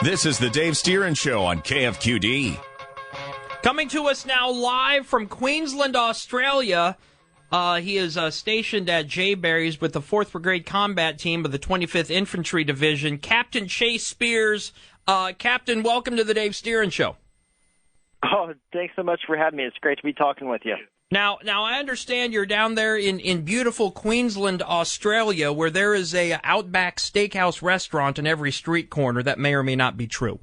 This is the Dave Stieren Show on KFQD. Coming to us now live from Queensland, Australia. He is stationed at Jayberry's with the 4th Brigade Combat Team of the 25th Infantry Division. Captain Chase Spears. Captain, welcome to the Dave Stieren Show. Oh, thanks so much for having me. It's great to be talking with you. Now I understand you're down there in beautiful Queensland, Australia, where there is a Outback Steakhouse restaurant in every street corner. That may or may not be true.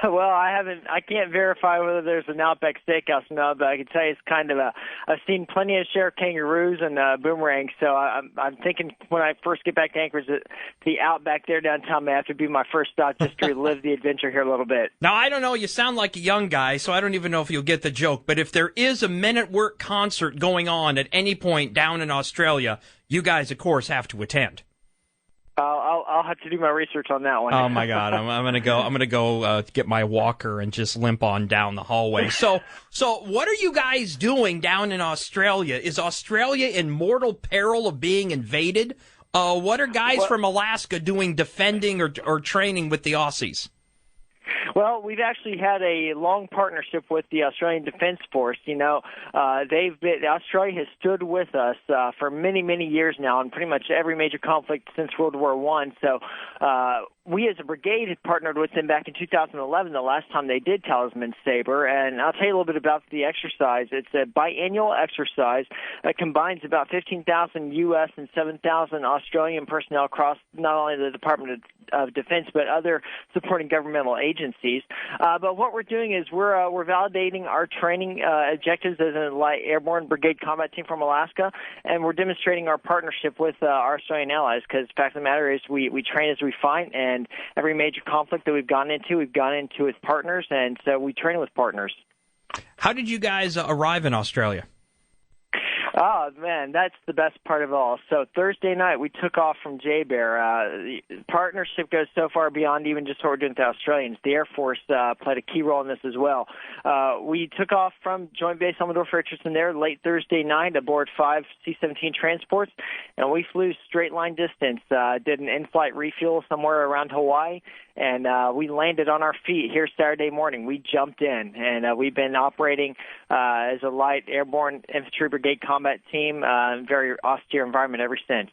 Well, I can't verify whether there's an Outback Steakhouse or not, but I can tell you it's kind of I've seen plenty of share kangaroos and boomerangs, so I'm thinking when I first get back to Anchorage that the Outback there downtown may have to be my first stop just to relive the adventure here a little bit. Now, I don't know, you sound like a young guy, so I don't even know if you'll get the joke, but if there is a Men at Work concert going on at any point down in Australia, you guys, of course, have to attend. I'll have to do my research on that one. Oh my God, I'm gonna go get my walker and just limp on down the hallway. So what are you guys doing down in Australia? Is Australia in mortal peril of being invaded? What are guys from Alaska doing, defending or training with the Aussies? Well, we've actually had a long partnership with the Australian Defence Force. You know, Australia has stood with us for many, many years now, in pretty much every major conflict since World War I. So we as a brigade had partnered with them back in 2011, the last time they did Talisman Saber. And I'll tell you a little bit about the exercise. It's a biannual exercise that combines about 15,000 U.S. and 7,000 Australian personnel across not only the Department of Defense but other supporting governmental agencies. But what we're doing is we're validating our training objectives as an Airborne Brigade Combat Team from Alaska, and we're demonstrating our partnership with our Australian allies because the fact of the matter is we train as we fight, and every major conflict that we've gone into with partners, and so we train with partners. How did you guys arrive in Australia? Oh, man, that's the best part of all. So Thursday night, we took off from Jaybear. The partnership goes so far beyond even just what we're doing with the Australians. The Air Force played a key role in this as well. We took off from Joint Base Elmendorf-Richardson there late Thursday night aboard 5 C-17 transports, and we flew straight line distance, did an in-flight refuel somewhere around Hawaii, and we landed on our feet here Saturday morning. We jumped in, and we've been operating as a light airborne infantry brigade combat team, very austere environment ever since.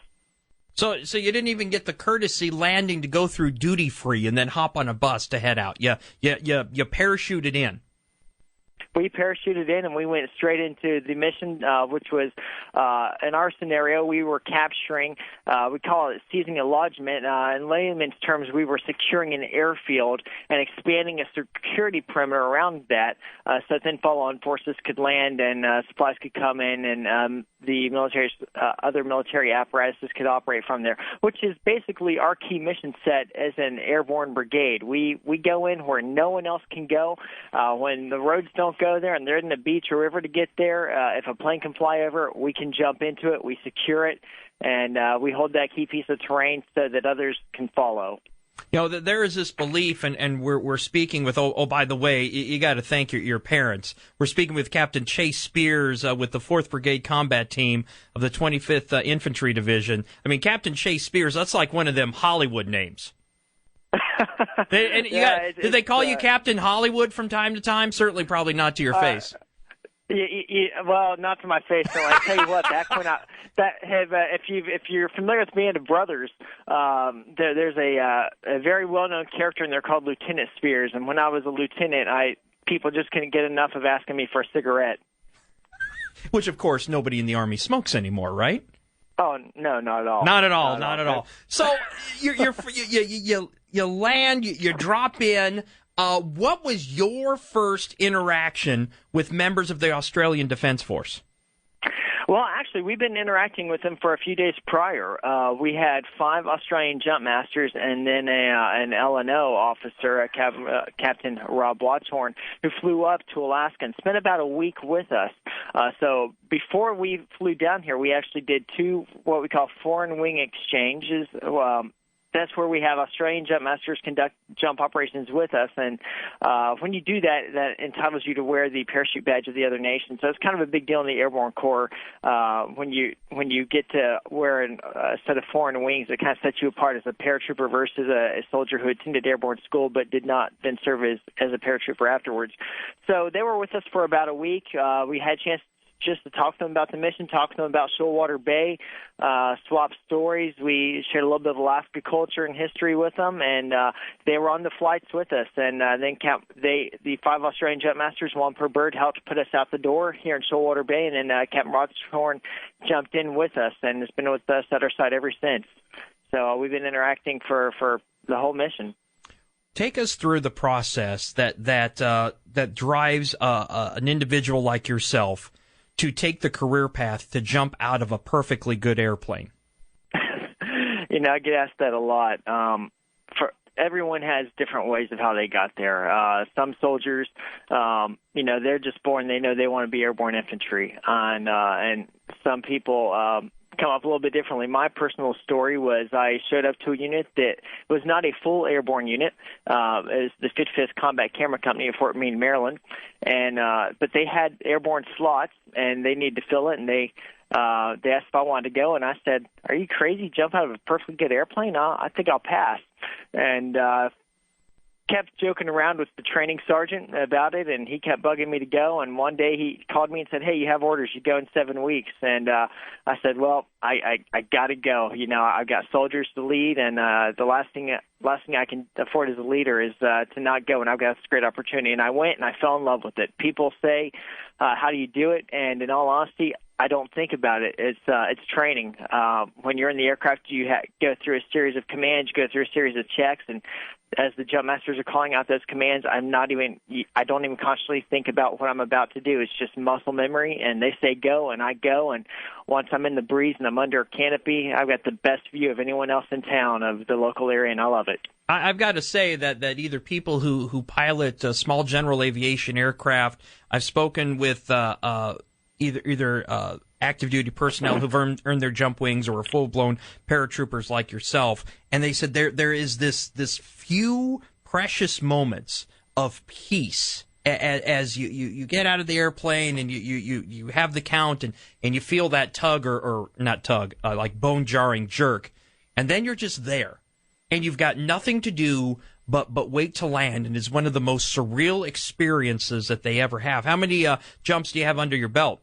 So you didn't even get the courtesy landing to go through duty free and then hop on a bus to head out. You parachuted in. We parachuted in and we went straight into the mission, which was, in our scenario, we were capturing, we call it seizing a lodgment. In layman's terms, we were securing an airfield and expanding a security perimeter around that so that then follow-on forces could land and supplies could come in and the military's other military apparatuses could operate from there, which is basically our key mission set as an airborne brigade. We go in where no one else can go. When the roads don't go there and there isn't a beach or river to get there, if a plane can fly over, we can jump into it, we secure it, and we hold that key piece of terrain so that others can follow. You know, there is this belief, and we're speaking with, by the way, you got to thank your parents. We're speaking with Captain Chase Spears with the 4th Brigade Combat Team of the 25th Infantry Division. I mean, Captain Chase Spears, that's like one of them Hollywood names. Did they call you Captain Hollywood from time to time? Certainly, probably not to your face. Well, not to my face. So I tell you what, back when if you're familiar with Band of Brothers, there's a very well-known character in there called Lieutenant Spears. And when I was a lieutenant, people just couldn't get enough of asking me for a cigarette. Which, of course, nobody in the Army smokes anymore, right? Oh no, not at all. Not at all. Not at all. So you land, you drop in. What was your first interaction with members of the Australian Defence Force? Well, actually, we've been interacting with them for a few days prior. We had 5 Australian jump masters and then an L&O officer, Captain Rob Watchorn, who flew up to Alaska and spent about a week with us. So before we flew down here, we actually did 2 what we call foreign wing exchanges. that's where we have Australian jump masters conduct jump operations with us. And when you do that, that entitles you to wear the parachute badge of the other nation. So it's kind of a big deal in the Airborne Corps when you get to wear a set of foreign wings. It kind of sets you apart as a paratrooper versus a soldier who attended airborne school but did not then serve as a paratrooper afterwards. So they were with us for about a week. We had a chance just to talk to them about the mission, talk to them about Shoalwater Bay, swap stories. We shared a little bit of Alaska culture and history with them, and they were on the flights with us. And then the 5 Australian jump masters, 1 per bird, helped put us out the door here in Shoalwater Bay, and then Captain Rothhorn jumped in with us and has been with us at our side ever since. So we've been interacting for the whole mission. Take us through the process that drives an individual like yourself to take the career path to jump out of a perfectly good airplane. I get asked that a lot. Everyone has different ways of how they got there. Some soldiers, they're just born. They know they want to be airborne infantry, and some people come up a little bit differently. My personal story was I showed up to a unit that was not a full airborne unit. It was the 55th Combat Camera Company of Fort Meade, Maryland, and but they had airborne slots, and they needed to fill it, and they asked if I wanted to go, and I said, "Are you crazy? Jump out of a perfectly good airplane? I think I'll pass." And kept joking around with the training sergeant about it, and he kept bugging me to go. And one day he called me and said, "Hey, you have orders. You go in 7 weeks." And I said, "Well, I got to go. I've got soldiers to lead, and the last thing I can afford as a leader is to not go. And I've got this great opportunity." And I went, and I fell in love with it. People say, "How do you do it?" And in all honesty, I don't think about it. It's training. When you're in the aircraft, you go through a series of commands, you go through a series of checks, and as the jump masters are calling out those commands, I don't even consciously think about what I'm about to do. It's just muscle memory, and they say go, and I go, and once I'm in the breeze and I'm under a canopy, I've got the best view of anyone else in town of the local area, and I love it. I've got to say that either people who pilot small general aviation aircraft, I've spoken with either active duty personnel who've earned their jump wings or full-blown paratroopers like yourself, and they said there is this few precious moments of peace as you get out of the airplane and you have the count and you feel that tug or not tug, like bone-jarring jerk, and then you're just there, and you've got nothing to do but wait to land, and it's one of the most surreal experiences that they ever have. How many jumps do you have under your belt?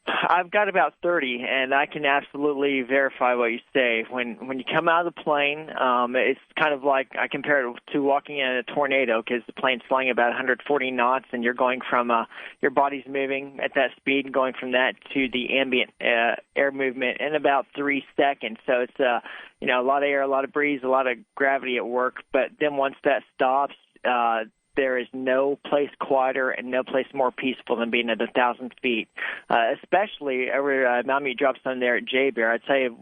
I've got about 30, and I can absolutely verify what you say. When you come out of the plane, it's kind of like I compare it to walking in a tornado because the plane's flying about 140 knots, and you're going from your body's moving at that speed and going from that to the ambient air movement in about 3 seconds. So it's a lot of air, a lot of breeze, a lot of gravity at work. But then once that stops, there is no place quieter and no place more peaceful than being at 1,000 feet, especially over Mount Mute Drop Zone there at J-Bear. I'd tell you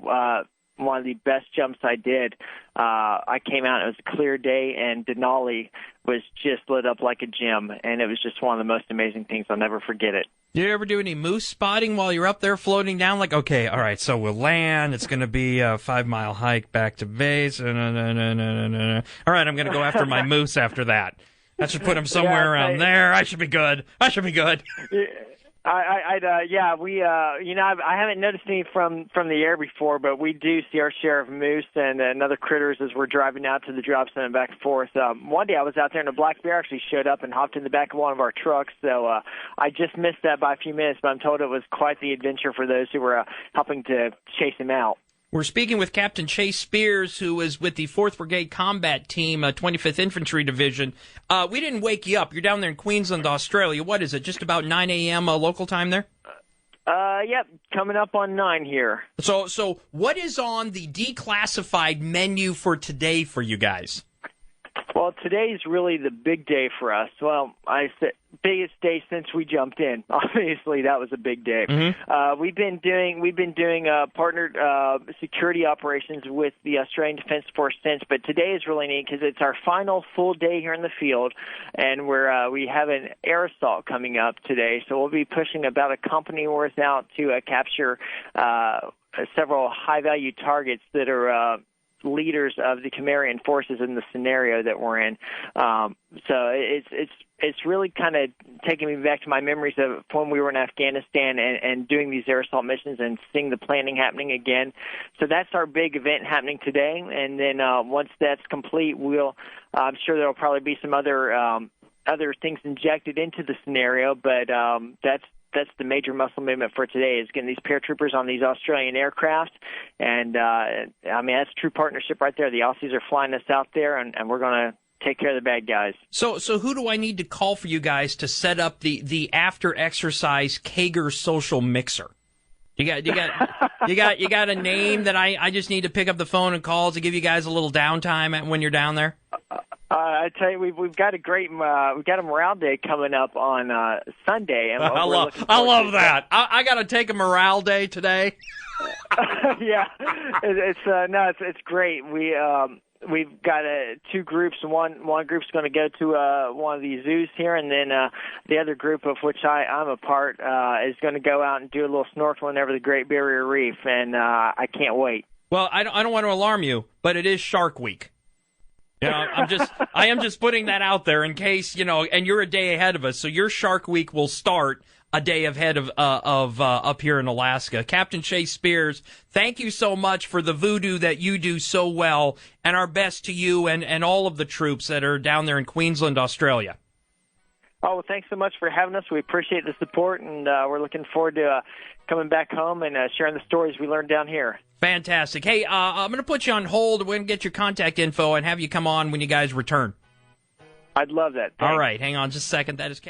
one of the best jumps I did. I came out, it was a clear day, and Denali was just lit up like a gem, and it was just one of the most amazing things. I'll never forget it. Did you ever do any moose spotting while you're up there floating down? Like, okay, all right, so we'll land. It's going to be a 5-mile hike back to base. All right, I'm going to go after my moose after that. I should put him somewhere around there. I should be good. I haven't noticed any from the air before, but we do see our share of moose and other critters as we're driving out to the drop zone and back and forth. One day I was out there and a black bear actually showed up and hopped in the back of one of our trucks, so I just missed that by a few minutes, but I'm told it was quite the adventure for those who were helping to chase him out. We're speaking with Captain Chase Spears, who is with the 4th Brigade Combat Team, 25th Infantry Division. We didn't wake you up. You're down there in Queensland, Australia. What is it, just about 9 a.m. Local time there? Yep, coming up on 9 here. So what is on the declassified menu for today for you guys? Well, today's really the big day for us. Well, I said biggest day since we jumped in. Obviously, that was a big day. Mm-hmm. We've been doing partnered security operations with the Australian Defence Force since, but today is really neat because it's our final full day here in the field, and we have an air assault coming up today. So we'll be pushing about a company worth out to capture several high-value targets that are leaders of the Khmerian forces in the scenario that we're in. So it's really kind of taking me back to my memories of when we were in Afghanistan and doing these air assault missions and seeing the planning happening again. So that's our big event happening today. And then once that's complete, I'm sure there'll probably be some other things injected into the scenario, but that's the major muscle movement for today, is getting these paratroopers on these Australian aircraft. And, that's true partnership right there. The Aussies are flying us out there, and we're going to take care of the bad guys. So who do I need to call for you guys to set up the after exercise Kager social mixer? You got a name that I just need to pick up the phone and call to give you guys a little downtime when you're down there? I tell you, we've got a morale day coming up on Sunday, and I love that. I got to take a morale day today. Yeah, it's great. We've got two groups. One group's going to go to one of these zoos here, and then the other group, of which I'm a part, is going to go out and do a little snorkeling over the Great Barrier Reef, and I can't wait. Well, I don't want to alarm you, but it is Shark Week. I am just putting that out there in case, and you're a day ahead of us, so your Shark Week will start a day ahead of up here in Alaska. Captain Shay Spears, thank you so much for the voodoo that you do so well, and our best to you and all of the troops that are down there in Queensland, Australia. Oh, well, thanks so much for having us. We appreciate the support, and we're looking forward to coming back home and sharing the stories we learned down here. Fantastic. Hey, I'm going to put you on hold. We're going to get your contact info and have you come on when you guys return. I'd love that. Thanks. All right, hang on just a second. That is Captain.